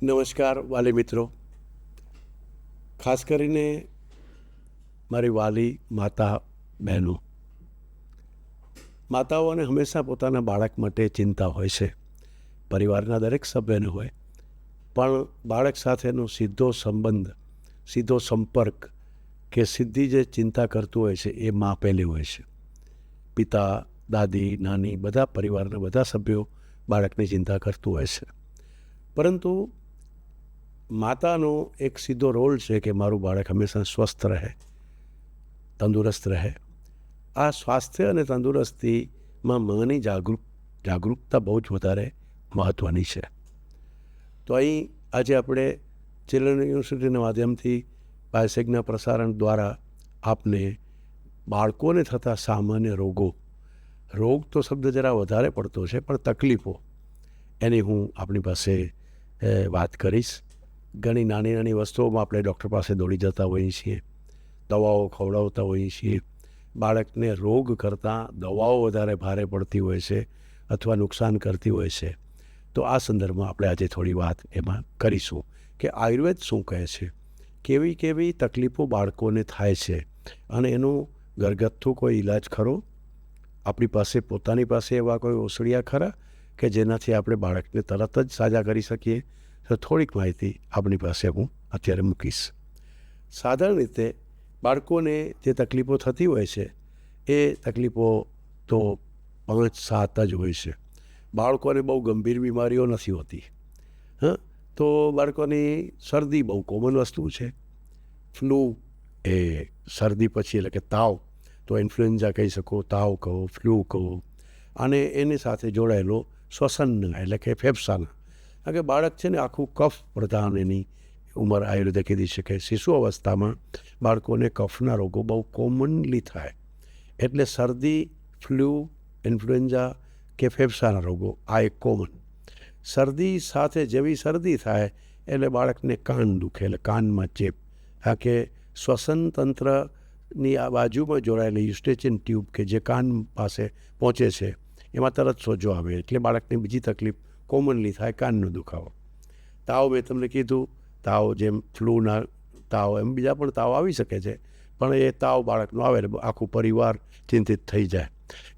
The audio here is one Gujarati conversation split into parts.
નમસ્કાર વાલી મિત્રો, ખાસ કરીને મારી વાલી માતા બહેનો. માતાઓને હંમેશા પોતાના બાળક માટે ચિંતા હોય છે. પરિવારના દરેક સભ્યને હોય, પણ બાળક સાથેનો સીધો સંબંધ, સીધો સંપર્ક કે સીધી જે ચિંતા કરતું હોય છે એ મા પહેલી હોય છે. પિતા, દાદી, નાની બધા પરિવારના બધા સભ્યો બાળકની ચિંતા કરતું હોય છે. પરંતુ માતાનો એક સીધો રોલ છે કે મારું બાળક હંમેશા સ્વસ્થ રહે, તંદુરસ્ત રહે. આ સ્વાસ્થ્ય અને તંદુરસ્તીમાં માની જાગૃતતા બહુ જ વધારે મહત્ત્વની છે. તો અહીં આજે આપણે ચિલ્ડ્રન યુનિવર્સિટીના માધ્યમથી બાયસેગના પ્રસારણ દ્વારા આપને બાળકોને થતા સામાન્ય રોગ તો શબ્દ જરા વધારે પડતો છે, પણ તકલીફો એની હું આપણી પાસે વાત કરીશ. ઘણી નાની નાની વસ્તુઓમાં આપણે ડૉક્ટર પાસે દોડી જતા હોઈએ છીએ, દવાઓ ખવડાવતા હોઈએ છીએ. બાળકને રોગ કરતાં દવાઓ વધારે ભારે પડતી હોય છે અથવા નુકસાન કરતી હોય છે. તો આ સંદર્ભમાં આપણે આજે થોડી વાત એમાં કરીશું કે આયુર્વેદ શું કહે છે, કેવી કેવી તકલીફો બાળકોને થાય છે અને એનું ઘરગથ્થુ કોઈ ઈલાજ ખરો? આપણી પાસે પોતાની પાસે એવા કોઈ ઓસડિયા ખરા કે જેનાથી આપણે બાળકને તરત જ સાજા કરી શકીએ? તો થોડીક માહિતી આપણી પાસે હું અત્યારે મૂકીશ. સાધારણ રીતે બાળકોને જે તકલીફો થતી હોય છે એ તકલીફો તો 5-7 જ હોય છે. બાળકોને બહુ ગંભીર બીમારીઓ નથી હોતી. તો બાળકોની શરદી બહુ કોમન વસ્તુ છે. ફ્લૂ એ શરદી પછી એટલે કે તાવ, તો ઇન્ફ્લુએન્ઝા કહી શકો, તાવ કહો, ફ્લૂ કહો, અને એની સાથે જોડાયેલો શ્વસનના એટલે કે ફેફસાના. કારણ કે બાળક છે ને આખું કફ પ્રધાન એની ઉંમર આયુર્વેદે કીધી છે કે શિશુ અવસ્થામાં બાળકોને કફના રોગો બહુ કોમનલી થાય. એટલે શરદી, ફ્લૂ, ઇન્ફ્લુએન્ઝા કે ફેફસાના રોગો આ એક કોમન. શરદી સાથે જેવી શરદી થાય એટલે બાળકને કાન દુખે, એટલે કાનમાં ચેપ. કારણ કે શ્વસન તંત્રની આ બાજુમાં જોડાયેલી યુસ્ટેચિન ટ્યુબ કે જે કાન પાસે પહોંચે છે એમાં તરત સોજો આવે, એટલે બાળકની બીજી તકલીફ કોમનલી થાય કાનનો દુખાવો. તાવ મેં તમને કીધું, તાવ જેમ ફ્લૂના તાવ એમ બીજા પણ તાવ આવી શકે છે, પણ એ તાવ બાળકનો આવે એટલે આખું પરિવાર ચિંતિત થઈ જાય.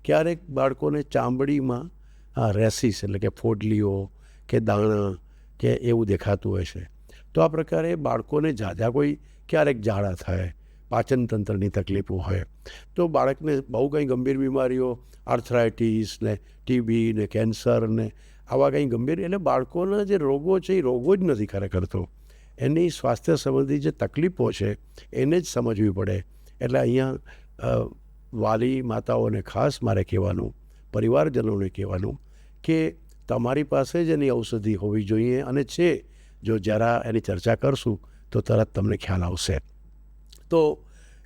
ક્યારેક બાળકોને ચામડીમાં રેસીસ એટલે કે ફોડલીઓ કે દાણા કે એવું દેખાતું હોય છે. તો આ પ્રકારે બાળકોને કોઈ ક્યારેક ઝાડા થાય, પાચન તંત્રની તકલીફો હોય. તો બાળકને બહુ કંઈ ગંભીર બીમારીઓ, આર્થરાઇટિસ ને ટીબી ને કેન્સર ને આવા કંઈ ગંભીર, એટલે બાળકોના જે રોગો છે એ રોગો જ નથી ખરેખર. તો એની સ્વાસ્થ્ય સંબંધી જે તકલીફો છે એને જ સમજવી પડે. એટલે અહીંયા વાલી માતાઓને ખાસ મારે કહેવાનું, પરિવારજનોને કહેવાનું કે તમારી પાસે જ એની ઔષધિ હોવી જોઈએ, અને છે. જો જરા એની ચર્ચા કરશું તો તરત તમને ખ્યાલ આવશે. તો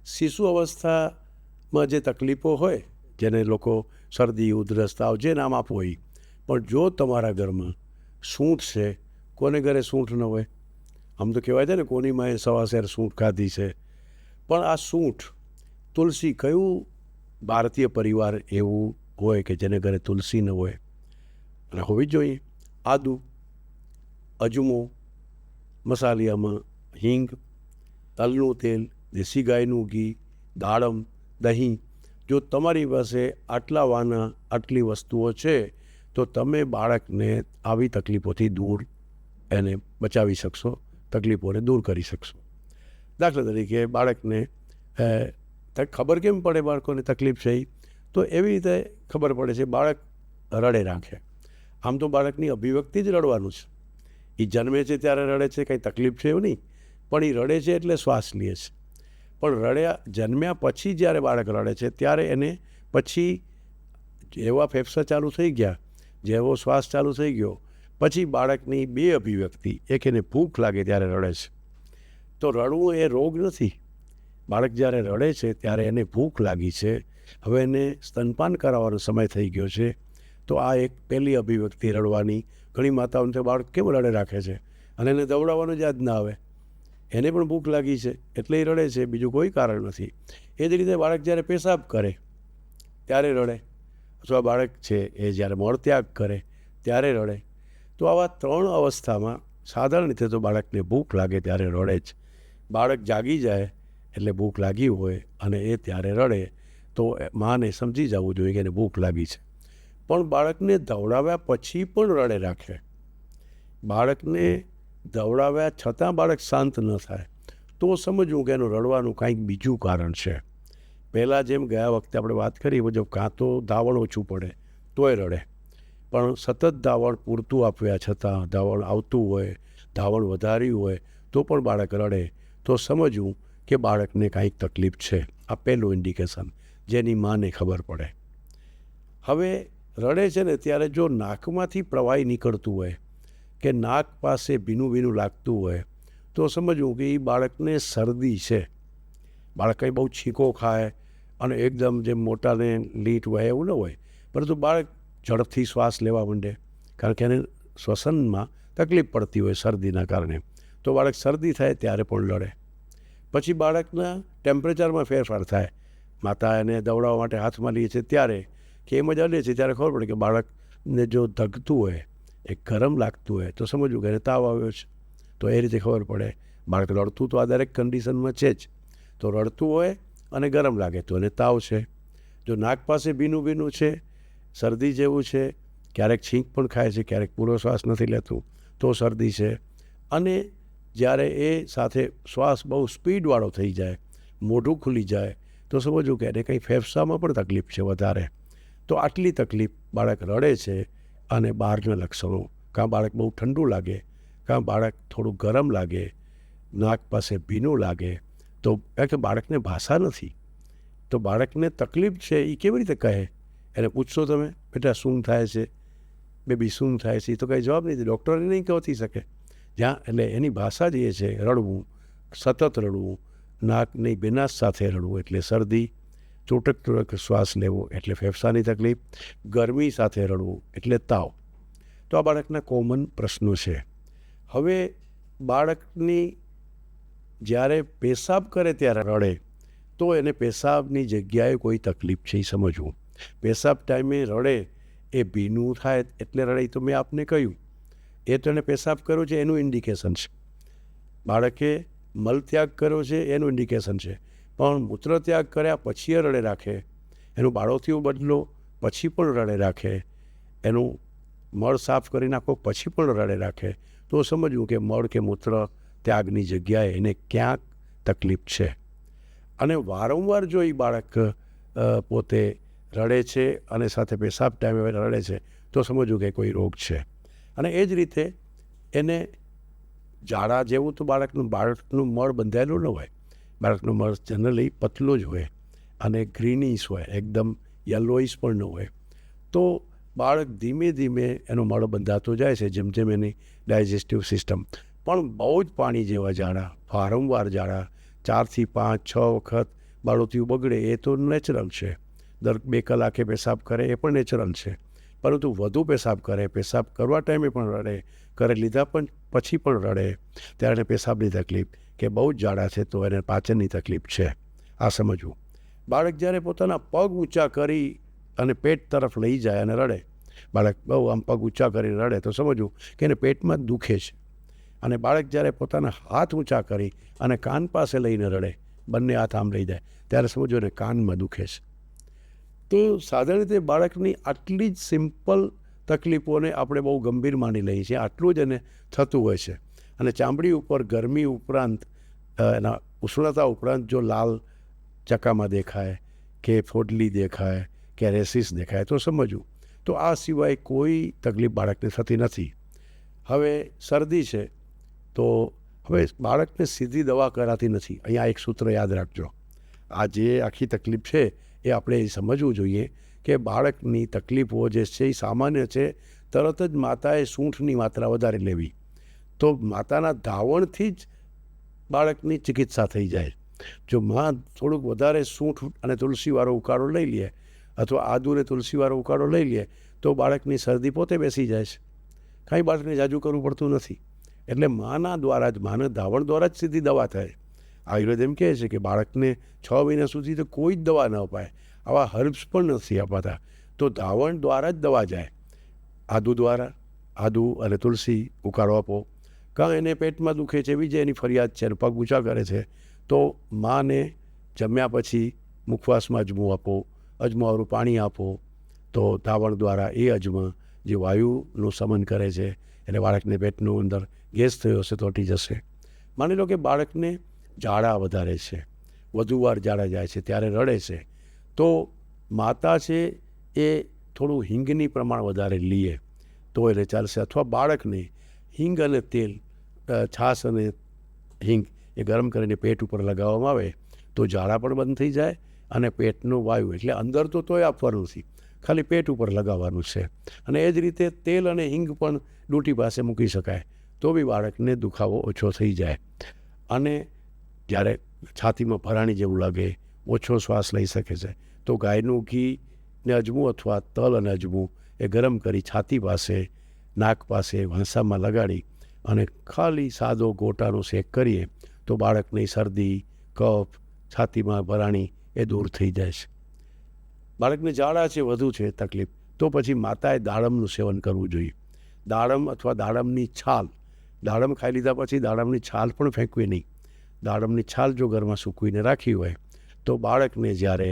શિશુ અવસ્થામાં જે તકલીફો હોય, જેને લોકો શરદી, ઉધરસ, તાવ જે નામ આપવું હોય, પણ જો તમારા ઘરમાં સૂંઠ છે, કોને ઘરે સૂંઠ ન હોય? આમ તો કહેવાય છે ને કોની માએ સવાશેર સૂંઠ ખાધી છે. પણ આ સૂંઠ, તુલસી, કયું ભારતીય પરિવાર એવું હોય કે જેને ઘરે તુલસી ન હોય? અને હોવી જ જોઈએ. આદુ, અજમો, મસાલિયામાં હિંગ, તલનું તેલ, દેશી ગાયનું ઘી, દાડમ, દહીં. જો તમારી પાસે આટલા વાના આટલી વસ્તુઓ છે તો તમે બાળકને આવી તકલીફોથી દૂર એને બચાવી શકશો, તકલીફોને દૂર કરી શકશો. દાખલા તરીકે બાળકને ખબર કેમ પડે બાળકોને તકલીફ છે? તો એવી રીતે ખબર પડે છે, બાળક રડે રાખે. આમ તો બાળકની અભિવ્યક્તિ જ રડવાનું છે. એ જન્મે છે ત્યારે રડે છે, કંઈ તકલીફ છે એવું નહીં, પણ એ રડે છે એટલે શ્વાસ લે છે. પણ જન્મ્યા પછી જ્યારે બાળક રડે છે ત્યારે એને પછી જેવા ફેફસા ચાલુ થઈ ગયા, જેવો શ્વાસ ચાલુ થઈ ગયો, પછી બાળકની બે અભિવ્યક્તિ, એક એને ભૂખ લાગે ત્યારે રડે છે. તો રડવું એ રોગ નથી. બાળક જ્યારે રડે છે ત્યારે એને ભૂખ લાગી છે, હવે એને સ્તનપાન કરાવવાનો સમય થઈ ગયો છે. તો આ એક પહેલી અભિવ્યક્તિ રડવાની. ઘણી માતાઓને તો બાળક કેમ રડે રાખે છે અને એને દવડાવવાનું જ યાદ ના આવે. એને પણ ભૂખ લાગી છે એટલે એ રડે છે, બીજું કોઈ કારણ નથી. એ જ રીતે બાળક જ્યારે પેશાબ કરે ત્યારે રડે, અથવા બાળક છે એ જ્યારે મળત્યાગ કરે ત્યારે રડે. તો આવા 3 અવસ્થામાં સાધારણ રીતે તો બાળકને ભૂખ લાગે ત્યારે રડે જ. બાળક જાગી જાય એટલે ભૂખ લાગી હોય અને એ ત્યારે રડે તો માને સમજી જવું જોઈએ કે એને ભૂખ લાગી છે. પણ બાળકને દવડાવ્યા પછી પણ રડે રાખે, બાળકને દવડાવ્યા છતાં બાળક શાંત ન થાય, તો સમજવું કે એનું રડવાનું કાંઈક બીજું કારણ છે. પહેલાં જેમ ગયા વખતે આપણે વાત કરી મુજબ કાં તો ધાવણ ઓછું પડે તોય રડે, પણ સતત ધાવણ પૂરતું આપ્યા છતાં ધાવણ આવતું હોય, ધાવણ વધાર્યું હોય તો પણ બાળક રડે, તો સમજવું કે બાળકને કાંઈક તકલીફ છે. આ પહેલું ઇન્ડિકેશન જેની માને ખબર પડે. હવે રડે છે ને ત્યારે જો નાકમાંથી પ્રવાહી નીકળતું હોય કે નાક પાસે ભીનું ભીનું લાગતું હોય તો સમજવું કે એ બાળકને શરદી છે. બાળક કંઈ બહુ છીંકો ખાય અને એકદમ જેમ મોટાને લીટ હોય એવું ન હોય, પરંતુ બાળક ઝડપથી શ્વાસ લેવા માંડે કારણ કે એને શ્વસનમાં તકલીફ પડતી હોય શરદીના કારણે, તો બાળક શરદી થાય ત્યારે પણ લડે. પછી બાળકના ટેમ્પરેચરમાં ફેરફાર થાય, માતા એને દવડાવવા માટે હાથમાં લઈએ છે ત્યારે કે એમ જ અડે છે ત્યારે ખબર પડે કે બાળકને જો ધગતું હોય, એ ગરમ લાગતું હોય તો સમજવું કે એને તાવ આવ્યો છે. તો એ રીતે ખબર પડે. બાળક રડતું તો આ દરેક કન્ડિશનમાં છે જ, તો રડતું હોય અને ગરમ લાગે તો એને તાવ છે. જો નાક પાસે ભીનું ભીનું છે, શરદી જેવું છે, ક્યારેક છીંક પણ ખાય છે, ક્યારેક પૂરો શ્વાસ નથી લેતું તો શરદી છે. અને જ્યારે એ સાથે શ્વાસ બહુ સ્પીડવાળો થઈ જાય, મોઢું ખુલી જાય તો સમજવું કે એને કંઈ ફેફસામાં પણ તકલીફ છે વધારે. તો આટલી તકલીફ બાળક રડે છે અને બહારના લક્ષણો, કાં બાળક બહુ ઠંડુ લાગે, કાં બાળક થોડું ગરમ લાગે, નાક પાસે ભીનું લાગે, તો કે બાળકને ભાષા નથી, તો બાળકને તકલીફ છે એ કેવી રીતે કહે? એને પૂછશો તમે, બેટા શું થાય છે, બેબી શું થાય છે? તો કંઈ જવાબ નથી, ડૉક્ટરને નહીં કહેતી શકે. જ્યાં એટલે એની ભાષા જ એ છે રડવું, સતત રડવું, નાકની બેનાશ સાથે રડવું એટલે શરદી, ચોટક ચોટક શ્વાસ લેવો એટલે ફેફસાની તકલીફ, ગરમી સાથે રડવું એટલે તાવ. તો આ બાળકના કોમન પ્રશ્નો છે. હવે બાળકની જ્યારે પેશાબ કરે ત્યારે રડે તો એને પેશાબની જગ્યાએ કોઈ તકલીફ છે એ સમજવું. પેશાબ ટાઈમે રડે એ ભીનું થાય એટલે રડે, તો મેં આપને કહ્યું એ તો એને પેશાબ કર્યો છે એનું ઇન્ડિકેશન છે. બાળકે મલત્યાગ કર્યો છે એનું ઇન્ડિકેશન છે. પણ મૂત્રત્યાગ કર્યા પછી એ રડે રાખે, એનું બાળોથિયું બદલો પછી પણ રડે રાખે, એનું મળ સાફ કરી નાખો પછી પણ રડે રાખે, તો સમજવું કે મળ કે મૂત્ર ત્યાગની જગ્યાએ એને ક્યાંક તકલીફ છે. અને વારંવાર જો એ બાળક પોતે રડે છે અને સાથે પેશાબ ટાઈમે રડે છે તો સમજવું કે કોઈ રોગ છે. અને એ જ રીતે એને ઝાડા જેવું તો બાળકનું મળ બંધાયેલું ન હોય. બાળકનું મળ જનરલી પતલું જ હોય અને ગ્રીનિશ હોય, એકદમ યલોઈશ પણ ન હોય. તો બાળક ધીમે ધીમે એનો મળ બંધાતો જાય છે જેમ જેમ એની ડાયજેસ્ટિવ સિસ્ટમ. પણ બહુ જ પાણી જેવા ઝાડા, વારંવાર ઝાડા, 4 થી 5 6 વખત બાળોતિયું બગડે એ તો નેચરલ છે. દર 2 કલાકે પેશાબ કરે એ પણ નેચરલ છે. પરંતુ વધુ પેશાબ કરે, પેશાબ કરવા ટાઈમે પણ રડે, કરે લીધા પણ પછી પણ રડે, ત્યારે એને પેશાબની તકલીફ કે બહુ જ ઝાડા છે તો એને પાચનની તકલીફ છે. આ સમજવું. બાળક જ્યારે પોતાના પગ ઊંચા કરી અને પેટ તરફ લઈ જાય અને રડે, બાળક બહુ આમ પગ ઊંચા કરીને રડે તો સમજવું કે એને પેટમાં જ દુખે છે. અને બાળક જ્યારે પોતાના હાથ ઊંચા કરી અને કાન પાસે લઈને રડે, બંને હાથ આમ લઈ જાય ત્યારે સમજો એને કાનમાં દુખે છે. તો સાધારણ રીતે બાળકની આટલી જ સિમ્પલ તકલીફોને આપણે બહુ ગંભીર માની લઈએ છીએ, આટલું જ એને થતું હોય છે. અને ચામડી ઉપર ગરમી ઉપરાંત, એના ઉષ્ણતા ઉપરાંત જો લાલ ચકામાં દેખાય કે ફોડલી દેખાય કે રેસિસ દેખાય તો સમજવું. તો આ સિવાય કોઈ તકલીફ બાળકને થતી નથી. હવે શરદી છે તો હવે બાળકને સીધી દવા કરાતી નથી. અહીંયા એક સૂત્ર યાદ રાખજો. આ જે આખી તકલીફ છે એ આપણે સમજવું જોઈએ કે બાળકની તકલીફો જે છે એ સામાન્ય છે. તરત જ માતાએ સૂંઠની માત્રા વધારે લેવી, તો માતાના ધાવણથી જ બાળકની ચિકિત્સા થઈ જાય. જો માં થોડુંક વધારે સૂંઠ અને તુલસીવાળો ઉકાળો લઈ લે અથવા આદુ અને તુલસીવાળો ઉકાળો લઈ લે તો બાળકની શરદી પોતે બેસી જાય છે. કાંઈ બાળકને જાજુ કરવું પડતું નથી. એટલે માના દ્વારા જ, માના ધાવણ દ્વારા જ સીધી દવા થાય. આયુર્વેદ એમ કહે છે કે બાળકને 6 મહિના સુધી તો કોઈ જ દવા ન અપાય, આવા હર્બ્સ પણ નથી અપાતા. તો ધાવણ દ્વારા જ દવા જાય. આદુ દ્વારા, આદુ અને તુલસી ઉકાળો આપો, કાં એને પેટમાં દુખે છે, બીજે એની ફરિયાદ છે, પગ ઊંચા કરે છે, તો માને જમ્યા પછી મુખવાસમાં અજમું આપો, અજમાવાળું પાણી આપો, તો ધાવણ દ્વારા એ અજમા જે વાયુનું શમન કરે છે એટલે બાળકને પેટનું અંદર ગેસ થયો હશે તો હટી જશે. માની લો કે બાળકને ઝાડા વધારે છે, વધુ વાર ઝાડા જાય છે, ત્યારે રડે છે, તો માતા છે એ થોડું હિંગની પ્રમાણ વધારે લીએ તો એટલે ચાલશે. અથવા બાળકને હિંગ અને તેલ, છાશ અને હિંગ એ ગરમ કરીને પેટ ઉપર લગાવવામાં આવે તો ઝાડા પણ બંધ થઈ જાય અને પેટનું વાયુ, એટલે અંદર તો તોય આપવાનું નથી, ખાલી પેટ ઉપર લગાવવાનું છે. અને એ જ રીતે તેલ અને હિંગ પણ ડૂંટી પાસે મૂકી શકાય તો બી બાળકને દુખાવો ઓછો થઈ જાય. અને જ્યારે છાતીમાં ભરાણી જેવું લાગે, ઓછો શ્વાસ લઈ શકે છે, તો ગાયનું ઘી ને અજમું અથવા તલ અને અજમું એ ગરમ કરી છાતી પાસે, નાક પાસે, વાંસામાં લગાડી અને ખાલી સાદો ગોટાનો શેક કરીએ તો બાળકની શરદી, કફ, છાતીમાં ભરાણી એ દૂર થઈ જાય છે. બાળકને ઝાડા છે, વધુ છે તકલીફ, તો પછી માતાએ દાડમનું સેવન કરવું જોઈએ. દાડમ અથવા દાડમની છાલ, દાડમ ખાઈ લીધા પછી દાડમની છાલ પણ ફેંકવી નહીં. દાડમની છાલ જો ઘરમાં સૂકવીને રાખી હોય તો બાળકને જ્યારે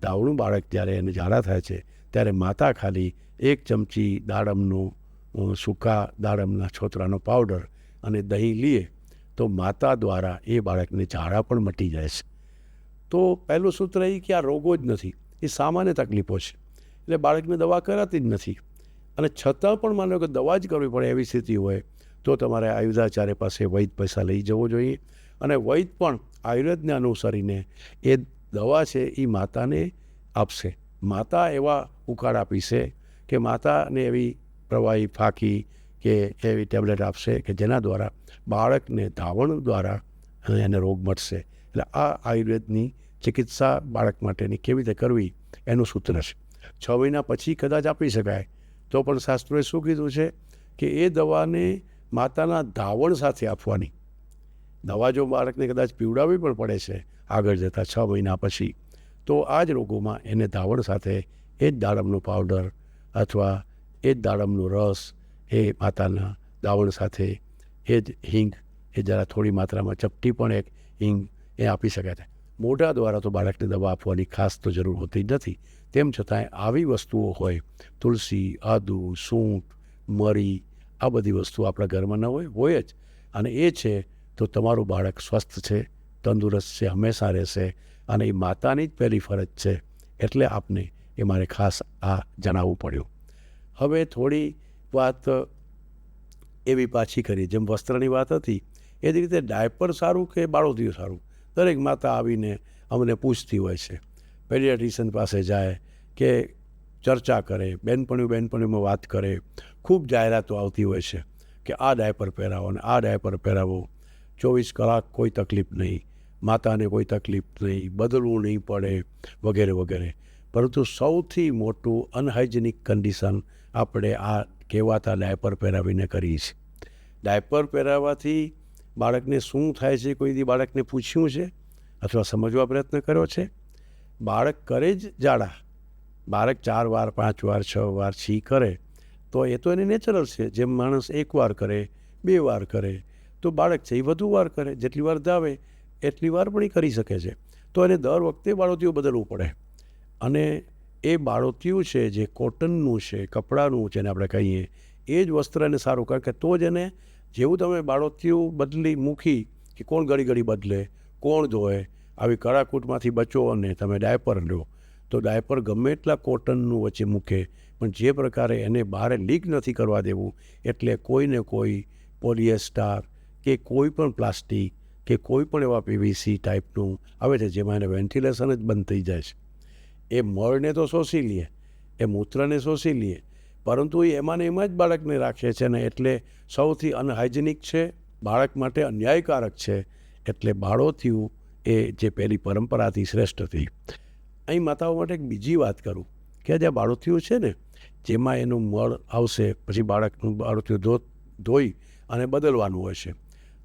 દાવણું બાળક જ્યારે એને ઝાડા થાય છે ત્યારે માતા ખાલી 1 ચમચી દાડમનું સૂકા દાડમના છોતરાનો પાવડર અને દહીં લીએ તો માતા દ્વારા એ બાળકને ઝાડા પણ મટી જાય છે. તો પહેલું સૂત્ર એ કે આ રોગો જ નથી, એ સામાન્ય તકલીફો છે, એટલે બાળકને દવા કરાતી જ નથી. અને છતાં પણ માનો કે દવા જ કરવી પડે એવી સ્થિતિ હોય તો તમારે આયુર્વેદાચાર્ય પાસે વૈદ પૈસા લઈ જવો જોઈએ. અને વૈદ પણ આયુર્વેદને અનુસરીને એ દવા છે એ માતાને આપશે. માતા એવા ઉકાળા પીશે કે માતાને એવી પ્રવાહી ફાંકી કે એવી ટેબ્લેટ આપશે કે જેના દ્વારા બાળકને ધાવણ દ્વારા એને રોગ મટશે. એટલે આ આયુર્વેદની ચિકિત્સા બાળક માટેની કેવી રીતે કરવી એનું સૂત્ર છે. 6 મહિના પછી કદાચ આપી શકાય તો પણ શાસ્ત્રોએ શું કીધું છે કે એ દવાને માતાના ધાવણ સાથે આપવાની. દવા જો બાળકને કદાચ પીવડાવવી પણ પડે છે આગળ જતાં 6 મહિના પછી, તો આ જ રોગોમાં એને ધાવણ સાથે એ જ દાડમનો પાવડર અથવા એ જ દાડમનો રસ એ માતાના ધાવણ સાથે એ જ હિંગ એ જરા થોડી માત્રામાં ચપટી પણ એક હિંગ એ આપી શકાય છે. મોઢા દ્વારા તો બાળકને દવા આપવાની ખાસ તો જરૂર હોતી જ નથી. તેમ છતાંય આવી વસ્તુઓ હોય, તુલસી, આદુ, સૂંઠ, મરી, આ બધી વસ્તુઓ આપણા ઘરમાં ન હોય જ, અને એ છે તો તમારું બાળક સ્વસ્થ છે, તંદુરસ્ત છે, હંમેશા રહેશે. અને એ માતાની જ પહેલી ફરજ છે, એટલે આપને એ મારે ખાસ આ જણાવવું પડ્યું. હવે થોડી વાત એવી પાછી કરીએ, જેમ વસ્ત્રની વાત હતી એ જ રીતે ડાયપર સારું કે બાળોતિયું સારું, દરેક માતા આવીને અમને પૂછતી હોય છે. પેડિયાટ્રિશિયન પાસે જાય કે ચર્ચા કરે, બહેનપણીઓમાં વાત કરે, ખૂબ જાહેરાતો આવતી હોય છે કે આ ડાયપર પહેરાવો અને આ ડાયપર પહેરાવો, 24 કલાક કોઈ તકલીફ નહીં, માતાને કોઈ તકલીફ નહીં, બદલવું નહીં પડે વગેરે વગેરે. પરંતુ સૌથી મોટું અનહાઇજેનિક કન્ડિશન આપણે આ કહેવાતા ડાયપર પહેરાવીને કરીએ છીએ. ડાયપર પહેરાવવાથી બાળકને શું થાય છે, કોઈ દી બાળકને પૂછ્યું છે અથવા સમજવા પ્રયત્ન કર્યો છે? બાળક કરે જ ઝાડા, બાળક 4 વાર 5 વાર 6 વાર છી કરે તો એ તો એને નેચરલ છે. જેમ માણસ 1 વાર કરે, 2 વાર કરે, તો બાળક છે એ વધુ વાર કરે, જેટલી વાર ધાવે એટલી વાર પણ એ કરી શકે છે. તો એને દર વખતે બાળોતિયું બદલવું પડે. અને એ બાળોતિયું છે જે કોટનનું છે, કપડાનું જેને આપણે કહીએ, એ જ વસ્ત્રને સારું, કારણ કે તો જ એને જેવું તમે બાળોતિયું બદલી મૂકી કે કોણ ઘડી ઘડી બદલે, કોણ ધોવે, આવી કડાકૂટમાંથી બચો અને તમે ડાયપર લો તો ડાયપર ગમે એટલા કોટનનું વચ્ચે મૂકે પણ જે પ્રકારે એને બહાર લીક નથી કરવા દેવું, એટલે કોઈને કોઈ પોલિએસ્ટર કે કોઈ પણ પ્લાસ્ટિક કે કોઈ પણ એવા પીવીસી ટાઈપનું આવે છે જેમાં એને વેન્ટિલેશન જ બંધ થઈ જાય છે. એ મળને તો શોષી લે, એ મૂત્રને શોષી લે, પરંતુ એ એમાં ને એમાં જ બાળકને રાખે છે ને, એટલે સૌથી અનહાઇજેનિક છે, બાળક માટે અન્યાયકારક છે. એટલે બાળોતિયું એ જે પહેલી પરંપરાથી શ્રેષ્ઠ હતી. અહીં માતાઓ માટે એક બીજી વાત કરું કે જે બાળોતિયું છે ને, જેમાં એનું મળ આવશે પછી બાળકનું બાળોતિયું ધોઈ અને બદલવાનું હોય છે,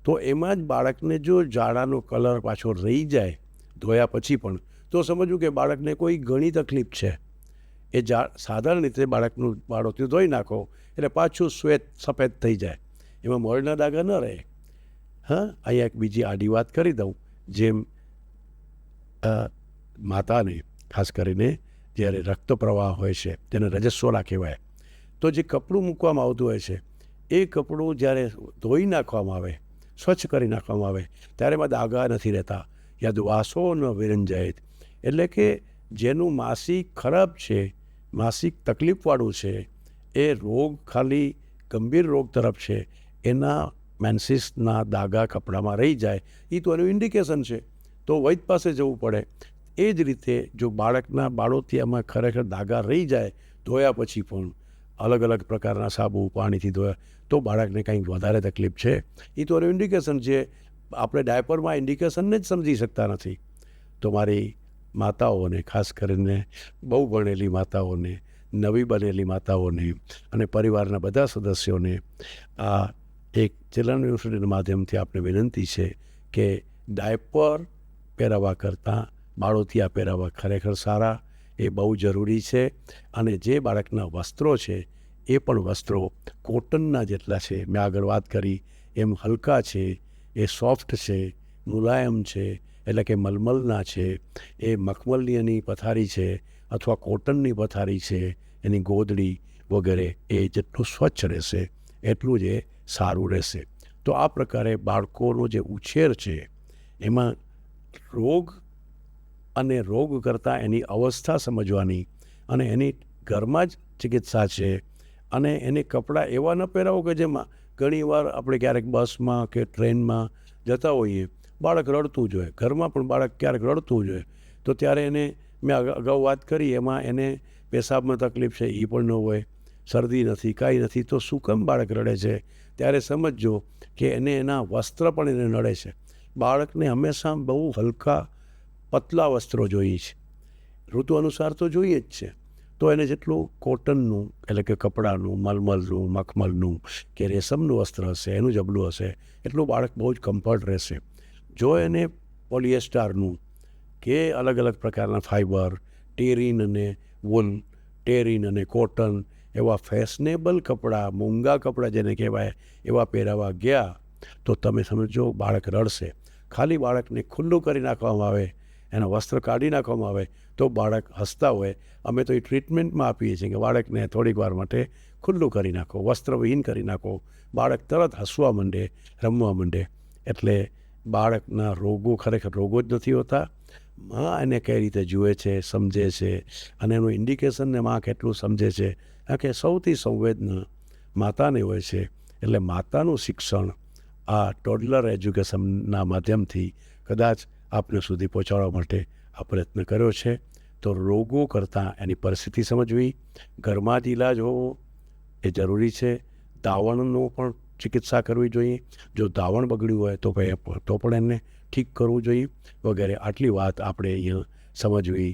તો એમાં જ બાળકને જો ઝાડાનો કલર પાછો રહી જાય ધોયા પછી પણ, તો સમજવું કે બાળકને કોઈ ઘણી તકલીફ છે. એ સાધારણ રીતે બાળકનું બાળોતિયું ધોઈ નાખો એટલે પાછું સફેદ થઈ જાય. એમાં મોળના ડાઘા ન રહે. હા, અહીંયા એક બીજી આડી વાત કરી દઉં. જેમ માતાને ખાસ કરીને જ્યારે રક્ત પ્રવાહ હોય છે તેને રજસ્વલા કહેવાય, તો જે કપડું મૂકવામાં આવતું હોય છે એ કપડું જ્યારે ધોઈ નાખવામાં આવે, સ્વચ્છ કરી નાખવામાં આવે, ત્યારે એમાં દાગા નથી રહેતા. યદ વાસો ન વિરંજાયત, એટલે કે જેનું માસિક ખરાબ છે, માસિક તકલીફવાળું છે, એ રોગ ખાલી ગંભીર રોગ તરફ છે, એના મેન્સિસના દાગા કપડામાં રહી જાય, એ તો એનું ઇન્ડિકેશન છે. તો વૈદ પાસે જવું પડે. એ જ રીતે જો બાળકના બાળોતિયામાં ખરેખર દાગા રહી જાય ધોયા પછી પણ, અલગ અલગ પ્રકારના સાબુ પાણીથી ધોયા, તો બાળકને કંઈક વધારે તકલીફ છે, એ તો એનું ઇન્ડિકેશન છે. આપણે ડાયપરમાં ઇન્ડિકેશનને જ સમજી શકતા નથી. તો મારી માતાઓને, ખાસ કરીને બહુ ભણેલી માતાઓને, નવી બનેલી માતાઓને અને પરિવારના બધા સદસ્યોને આ એક ચિલ્ડ્રન યુનિવર્સિટીના માધ્યમથી આપણે વિનંતી છે કે ડાયપર પહેરાવવા કરતાં બાળોતિયા પહેરાવવા ખરેખર સારા, એ બહુ જરૂરી છે. અને જે બાળકના વસ્ત્રો છે એ પણ વસ્ત્રો કોટનના જેટલા છે, મેં આગળ વાત કરી એમ હલકા છે, એ સોફ્ટ છે, મુલાયમ છે, એટલે કે મલમલના છે, એ મખમલની એની પથારી છે અથવા કોટનની પથારી છે, એની ગોદડી વગેરે, એ જેટલું સ્વચ્છ રહેશે એટલું જ એ સારું રહેશે. તો આ પ્રકારે બાળકોનો જે ઉછેર છે એમાં રોગ અને રોગ કરતાં એની અવસ્થા સમજવાની, અને એની ઘરમાં જ ચિકિત્સા છે. અને એને કપડાં એવા ન પહેરાવો કે જેમાં ઘણીવાર આપણે ક્યારેક બસમાં કે ટ્રેનમાં જતા હોઈએ, બાળક રડતું જોઈએ, ઘરમાં પણ બાળક ક્યારેક રડતું જોઈએ, તો ત્યારે એને, મેં અગાઉ વાત કરી એમાં એને પેશાબમાં તકલીફ છે એ પણ ન હોય, શરદી નથી, કાંઈ નથી, તો શું કેમ બાળક રડે છે? ત્યારે સમજજો કે એને એના વસ્ત્ર પણ એને નડે છે. બાળકને હંમેશા બહુ હલકા પતલા વસ્ત્રો જોઈએ છે, ઋતુ અનુસાર તો જોઈએ જ છે. તો એને જેટલું કોટનનું, એટલે કે કપડાનું, મલમલનું, મખમલનું કે રેશમનું વસ્ત્ર હશે, એનું જબલું હશે, એટલું બાળક બહુ જ કમ્ફર્ટ રહેશે. જો એને પોલિએસ્ટરનું કે અલગ અલગ પ્રકારના ફાઇબર, ટેરીન અને વૂલ, ટેરીન અને કોટન એવા ફેશનેબલ કપડાં, મોંઘા કપડાં જેને કહેવાય, એવા પહેરાવા ગયા તો તમે સમજો બાળક રડશે. ખાલી બાળકને ખુલ્લું કરી નાખવામાં આવે, એના વસ્ત્ર કાઢી નાખવામાં આવે તો બાળક હસતા હોય. અમે તો એ ટ્રીટમેન્ટમાં આપીએ છીએ કે બાળકને થોડીક વાર માટે ખુલ્લું કરી નાખો, વસ્ત્રવિહીન કરી નાખો, બાળક તરત હસવા માંડે, રમવા માંડે. એટલે બાળકના રોગો ખરેખર રોગો જ નથી હોતા. માં એને કઈ રીતે જુએ છે, સમજે છે, અને એનું ઇન્ડિકેશનને માં કેટલું સમજે છે, કારણ કે સૌથી સંવેદના માતાને હોય છે. એટલે માતાનું શિક્ષણ આ ટોડલર એજ્યુકેશનના માધ્યમથી કદાચ આપને સુધી પહોંચાડવા માટે આ પ્રયત્ન કર્યો છે. તો રોગો કરતાં એની પરિસ્થિતિ સમજવી, ઘરમાં જ ઈલાજ હોવો એ જરૂરી છે. દાવણનો પણ ચિકિત્સા કરવી જોઈએ. જો દાવણ બગડ્યું હોય તો પણ એને ઠીક કરવું જોઈએ વગેરે. આટલી વાત આપણે અહીંયા સમજવી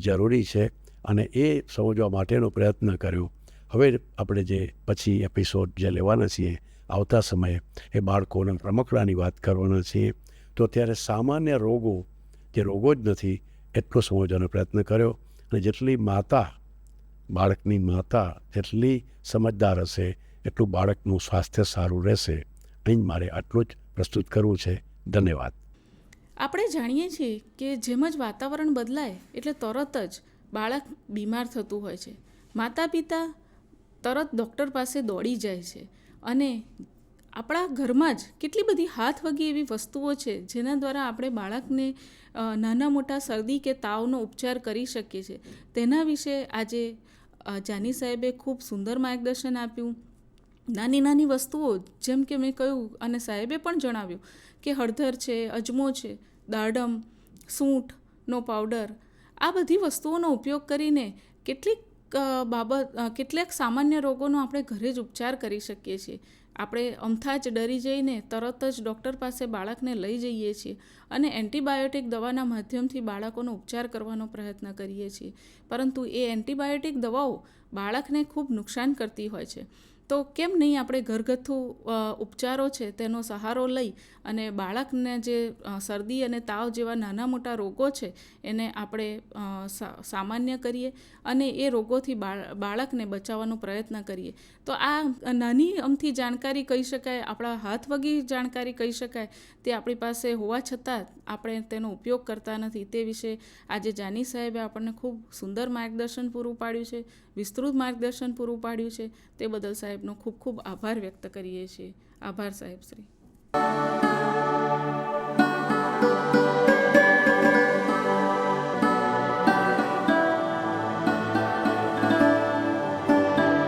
જરૂરી છે, અને એ સમજવા માટેનો પ્રયત્ન કર્યો. હવે આપણે જે પછી એપિસોડ જે લેવાના છીએ આવતા સમયે, એ બાળકોના રમકડાની વાત કરવાના છીએ. તો ત્યારે સામાન્ય રોગો, જે રોગો જ નથી, એટલો સમજવાનો પ્રયત્ન કર્યો. અને જેટલી માતા, બાળકની માતા જેટલી સમજદાર હશે એટલું બાળકનું સ્વાસ્થ્ય સારું રહેશે. અહીં મારે આટલું જ પ્રસ્તુત કરવું છે. ધન્યવાદ. આપણે જાણીએ છીએ કે જેમ જ વાતાવરણ બદલાય એટલે તરત જ બાળક બીમાર થતું હોય છે. માતા પિતા તરત ડૉક્ટર પાસે દોડી જાય છે, અને આપણા ઘરમાં જ કેટલી બધી હાથવગી એવી વસ્તુઓ છે જેના દ્વારા આપણે બાળકને નાના મોટા શરદી કે તાવનો ઉપચાર કરી શકીએ છીએ. તેના વિશે આજે જાની સાહેબે ખૂબ સુંદર માર્ગદર્શન આપ્યું. નાની નાની વસ્તુઓ, જેમ કે મેં કહ્યું અને સાહેબે પણ જણાવ્યું કે હળદર છે, અજમો છે, દાડમ, સૂંઠનો પાવડર, આ બધી વસ્તુઓનો ઉપયોગ કરીને કેટલાક સામાન્ય રોગોનો આપણે ઘરે જ ઉપચાર કરી શકીએ છીએ. આપણે અમથા જ ડરી જઈને તરત જ ડૉક્ટર પાસે બાળકને લઈ જઈએ છીએ અને એન્ટિબાયોટિક દવાના માધ્યમથી બાળકોનો ઉપચાર કરવાનો પ્રયત્ન કરીએ છીએ. પરંતુ એ એન્ટિબાયોટિક દવાઓ બાળકને ખૂબ નુકસાન કરતી હોય છે. તો કેમ નહીં આપણે ઘરગથ્થુ ઉપચારો છે તેનો સહારો લઈ અને બાળકને જે શરદી અને તાવ જેવા નાના મોટા રોગો છે એને આપણે સામાન્ય કરીએ અને એ રોગોથી બાળકને બચાવવાનો પ્રયત્ન કરીએ. તો આ નાની અમથી જાણકારી કહી શકાય, આપણા હાથ વગી જાણકારી કહી શકાય, તે આપણી પાસે હોવા છતાં આપણે તેનો ઉપયોગ કરતા નથી. તે વિશે આજે જાની સાહેબે આપણને ખૂબ સુંદર માર્ગદર્શન પૂરું પાડ્યું છે, વિસ્તૃત માર્ગદર્શન પૂરું પાડ્યું છે. તે બદલ સાહેબનો ખૂબ ખૂબ આભાર વ્યક્ત કરીએ છીએ. આભાર સાહેબ શ્રી.